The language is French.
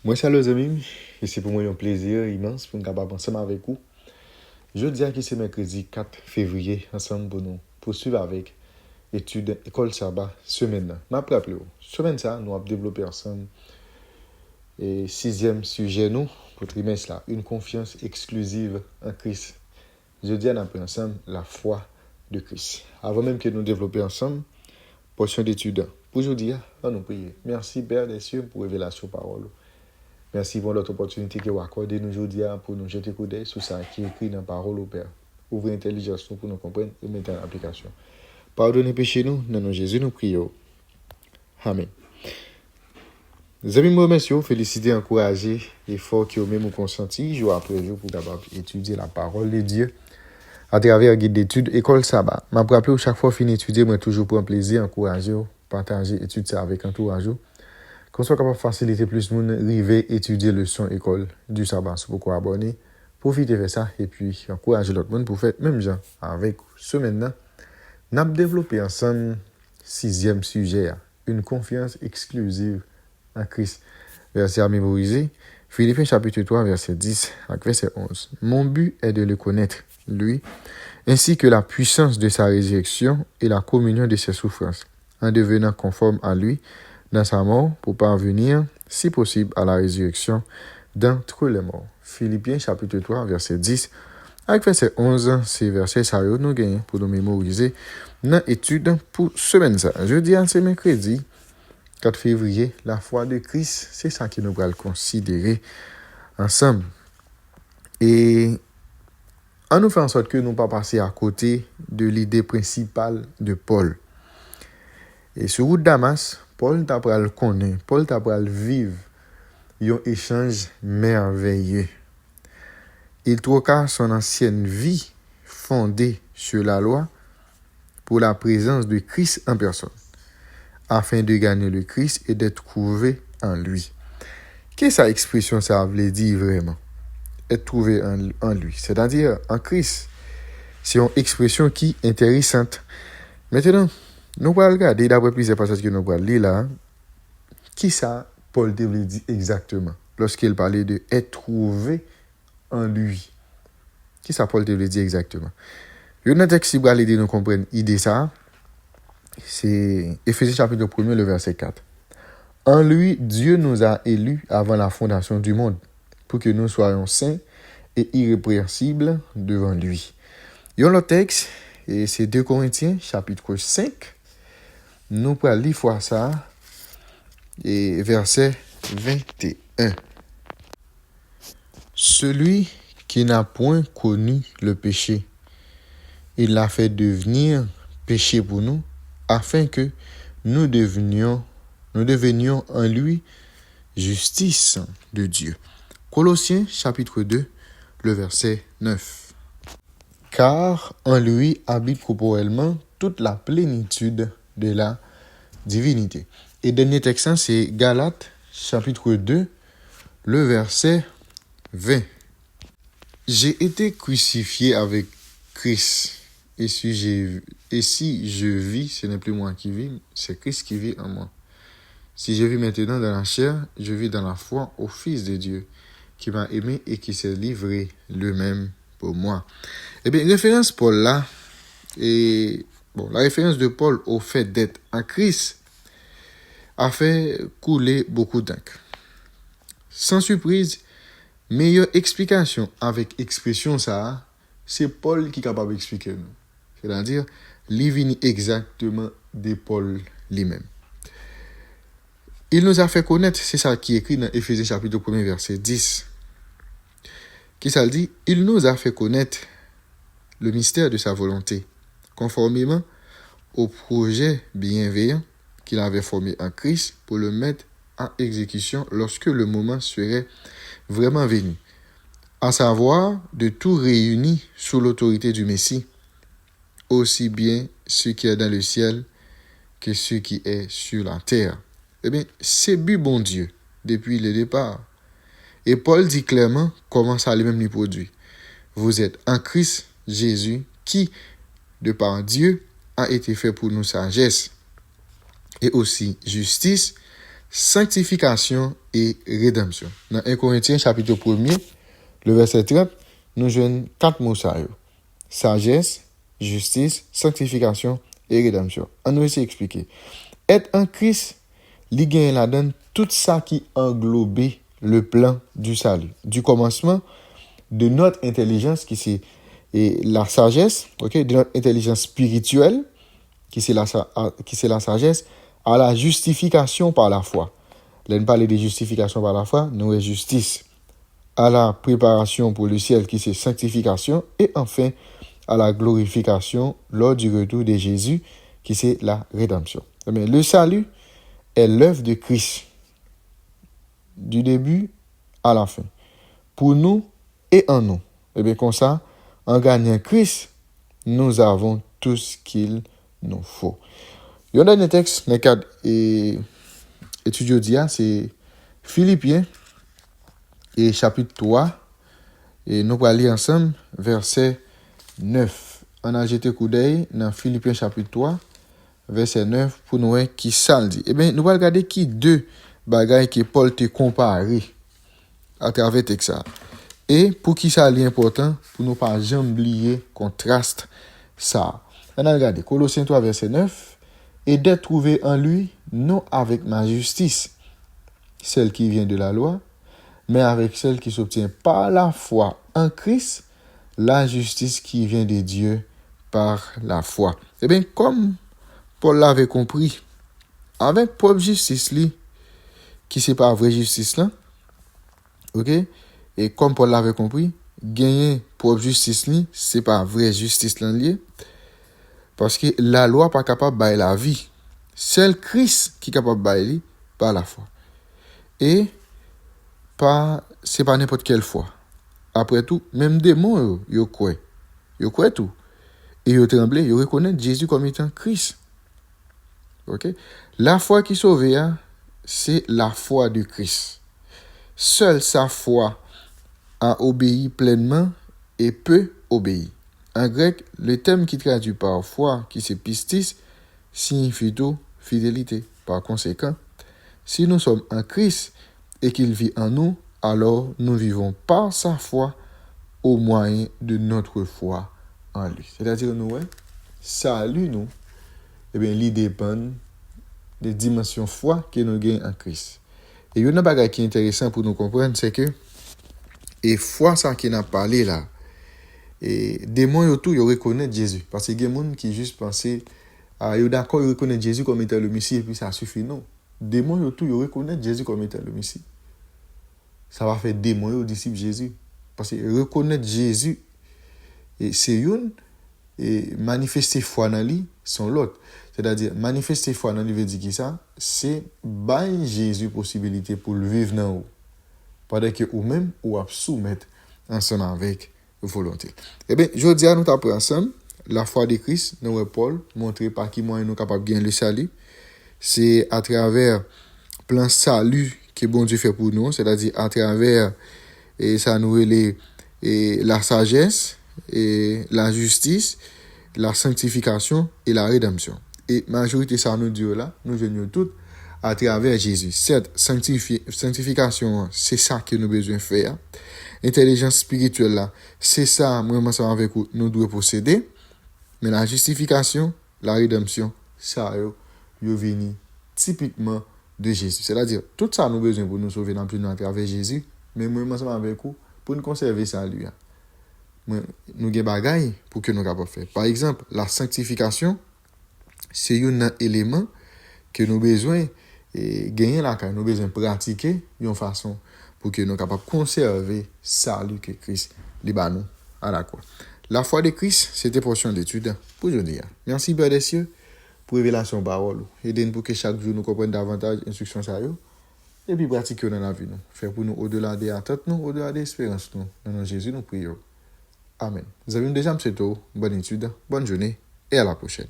Moi, salut les amis, et c'est pour moi un plaisir immense pour nous capable ensemble avec vous. Je dis que c'est mercredi 4 février, ensemble pour nous poursuivre avec études école sabbat semaine. Je me rappelle, semaine ça, nous avons développé ensemble et sixième sujet nous pour trimestre là, une confiance exclusive en Christ. Je dis on a pris ensemble la foi de Christ. Avant même que nous développions ensemble, portion d'études. Pour aujourd'hui, on nous prier. Merci Père des cieux pour révélation parole. Merci pour l'autre opportunité que vous accordez nous aujourd'hui pour nous jeter coup d'œil sur ça qui est écrit dans la parole au Père. Ouvrez l'intelligence pour nous comprendre et mettre en application. Pardonnez péché nous, dans nos Jésus nous prions. Amen. Les amis, moi, messieurs, féliciter, encourager l'effort que vous-même consenti jour après jour pour capable étudier la parole de Dieu à travers un guide d'études École Sabbat. Je me rappelle chaque fois fin étudier, moi toujours pour un plaisir, encourager, partager, étudier ça avec entourage. Qu'on soit capable de faciliter plus de monde, arriver étudier le son école du sabbat. C'est pourquoi abonner, profitez de ça et puis encourager l'autre monde pour faire même genre avec ce maintenant. Nous avons développé ensemble sixième sujet, une confiance exclusive en Christ. Verset à mémoriser, Philippiens chapitre 3, verset 10 à verset 11. Mon but est de le connaître, lui, ainsi que la puissance de sa résurrection et la communion de ses souffrances, en devenant conforme à lui, dans sa mort pour parvenir, si possible, à la résurrection d'entre les morts. Philippiens chapitre 3, verset 10. Avec verset 11, c'est verset ça nous gagnons pour nous mémoriser dans l'étude pour semaine. Jeudi, c'est mercredi 4 février, la foi de Christ, c'est ça que nous allons considérer ensemble. Et on nous fait en sorte que nous ne pas passer à côté de l'idée principale de Paul. Et sur route Damas, Paul t'a pral connaître, Paul t'a pral vivre un échange merveilleux. Il troqua son ancienne vie fondée sur la loi pour la présence de Christ en personne, afin de gagner le Christ et d'être trouvé en lui. Qu'est-ce que cette expression ça veut dire vraiment? Être trouvé en lui, c'est-à-dire en Christ. C'est une expression qui est intéressante. Maintenant, nous allons regarder d'après plusieurs passages que nous allons lire là. Qui ça Paul devait dire exactement lorsqu'il parlait de être trouvé en lui? Qui ça Paul devait dire exactement? Le texte qui va aider nous comprendre l'idée ça, c'est Éphésiens chapitre 1, le verset 4. En lui, Dieu nous a élus avant la fondation du monde pour que nous soyons saints et irrépréhensibles devant lui. Il y a le texte, et c'est 2 Corinthiens chapitre 5. Nous pourrons lire fois ça, et verset 21. Celui qui n'a point connu le péché, il l'a fait devenir péché pour nous, afin que nous devenions en lui justice de Dieu. Colossiens chapitre 2, le verset 9. Car en lui habite corporellement toute la plénitude de la divinité. Et dernier texte, c'est Galates, chapitre 2, le verset 20. J'ai été crucifié avec Christ. Et si je vis, ce n'est plus moi qui vis, c'est Christ qui vit en moi. Si je vis maintenant dans la chair, je vis dans la foi au Fils de Dieu, qui m'a aimé et qui s'est livré lui-même pour moi. Eh bien, référence Paul là, et bon, la référence de Paul au fait d'être en Christ a fait couler beaucoup d'encre. Sans surprise, meilleure explication avec expression ça, c'est Paul qui est capable d'expliquer nous. C'est-à-dire, l'ivini exactement de Paul lui-même. Il nous a fait connaître, c'est ça qui est écrit dans Éphésiens chapitre 1, verset 10. Qui ça le dit? Il nous a fait connaître le mystère de sa volonté, conformément au projet bienveillant qu'il avait formé en Christ pour le mettre en exécution lorsque le moment serait vraiment venu, à savoir de tout réunir sous l'autorité du Messie, aussi bien ce qui est dans le ciel que ce qui est sur la terre. Eh bien, c'est but bon Dieu depuis le départ. Et Paul dit clairement comment ça lui-même lui produit. Vous êtes en Christ Jésus qui, de par Dieu, a été fait pour nous sagesse et aussi justice, sanctification et rédemption. Dans 1 Corinthiens chapitre 1er, le verset 30, nous joignons 4 mots ça. Sagesse, justice, sanctification et rédemption. On nous essaie d'expliquer. Être en Christ, il gagne là-dedans tout ça qui englobe le plan du salut, du commencement de notre intelligence qui c'est la sagesse, de notre intelligence spirituelle qui c'est la sagesse, à la justification par la foi. Là, nous parlons de justification par la foi, nous avons justice, à la préparation pour le ciel qui c'est sanctification, et enfin à la glorification lors du retour de Jésus qui c'est la rédemption. Mais le salut est l'œuvre de Christ du début à la fin, pour nous et en nous. Et bien comme ça, en gagnant Christ, nous avons tout ce qu'il nous faut. Il y a un dernier texte, dans le cadre étudiant d'IA, c'est Philippiens, et chapitre 3, et nous allons lire ensemble, verset 9. On a jeté coup d'œil dans Philippiens chapitre 3, verset 9, pour nous voir qui ça le dit. Eh bien, nous allons regarder qui deux bagailles que Paul te comparé à travers texte ça. Et pour qui ça est important, pour nous pas jamais oublier contraste ça. On a regardé Colossiens 3, verset 9. Et d'être trouvé en lui, non avec ma justice, celle qui vient de la loi, mais avec celle qui s'obtient par la foi en Christ, la justice qui vient de Dieu par la foi. Eh bien, comme Paul l'avait compris, avec propre justice, qui c'est pas vraie justice là, ok? Et comme Paul l'avait compris, gagner propre justice, c'est pas vraie justice là lié. Parce que la loi n'est pas capable de bailler la vie. Seul Christ qui est capable de bailler par la foi. Et ce n'est pas n'importe quelle foi. Après tout, même des démons, ils croient. Ils croient tout. Et ils tremblent, ils reconnaissent Jésus comme étant Christ. Ok? La foi qui sauve, c'est la foi de Christ. Seule sa foi a obéi pleinement et peut obéir. En grec, le terme qui traduit par foi, qui c'est pistis, signifie tout fidélité. Par conséquent, si nous sommes en Christ et qu'il vit en nous, alors nous vivons par sa foi au moyen de notre foi en lui. C'est-à-dire, nous, salut nous, eh bien, il dépend des dimensions foi que nous gagnons en Christ. Et il y a un bagage qui est intéressant pour nous comprendre, c'est que, et foi, ça qui n'a parlé là, et démons yo tout yo reconnaît Jésus parce que il y a des gens qui juste penser yo d'accord yo reconnaît Jésus comme étant le Messie et puis ça suffit non. Démons yo tout yo reconnaît Jésus comme étant le Messie. Ça va faire démons yo disciples Jésus parce que reconnaître Jésus et c'est une et manifester foi dans lui sont l'autre. C'est-à-dire manifester foi dans lui veut dire qui ça c'est bailler Jésus possibilité pour le vivre dans ou pendant que ou même ou à soumettre ensemble avec volonté. Eh bien, je dis à nous t'apprendre ensemble la foi de Christ, nous Paul montrer par qui moyen nous capable de gagner le salut. C'est à travers plan salut que bon Dieu fait pour nous, c'est-à-dire à travers et ça nous et la sagesse et la justice, la sanctification et la rédemption. Et majorité ça nous dit là, nous venons toutes à travers Jésus. Cette sanctification, c'est ça que nous besoin faire. Intelligence spirituelle là, c'est ça, moi ensemble avec vous, nous devons posséder. Mais la justification, la rédemption, ça yo venu typiquement de Jésus. C'est-à-dire, tout ça nous besoin pour nous sauver dans plus à travers Jésus, mais moi ensemble avec vous, pour nous conserver ça lui. Nous avons des bagailles pour que nous capables faire. Par exemple, la sanctification, c'est un élément que nous besoin et gagner la carrière, nous besoin pratiquer d'une façon pour que nous soyons capables de conserver salut que Christ nous à la croix. La foi de Christ, c'était portion d'étude pour aujourd'hui. Merci, Père des cieux, pour révélation parole. Aidez-nous pour que chaque jour nous comprenions davantage l'instruction ça et puis pratiquer dans la vie. Faire pour nous au-delà des attentes, au-delà des espérances. Dans le nom de Jésus, nous prions. Amen. Vous avez une deuxième bonne étude, bonne journée et à la prochaine.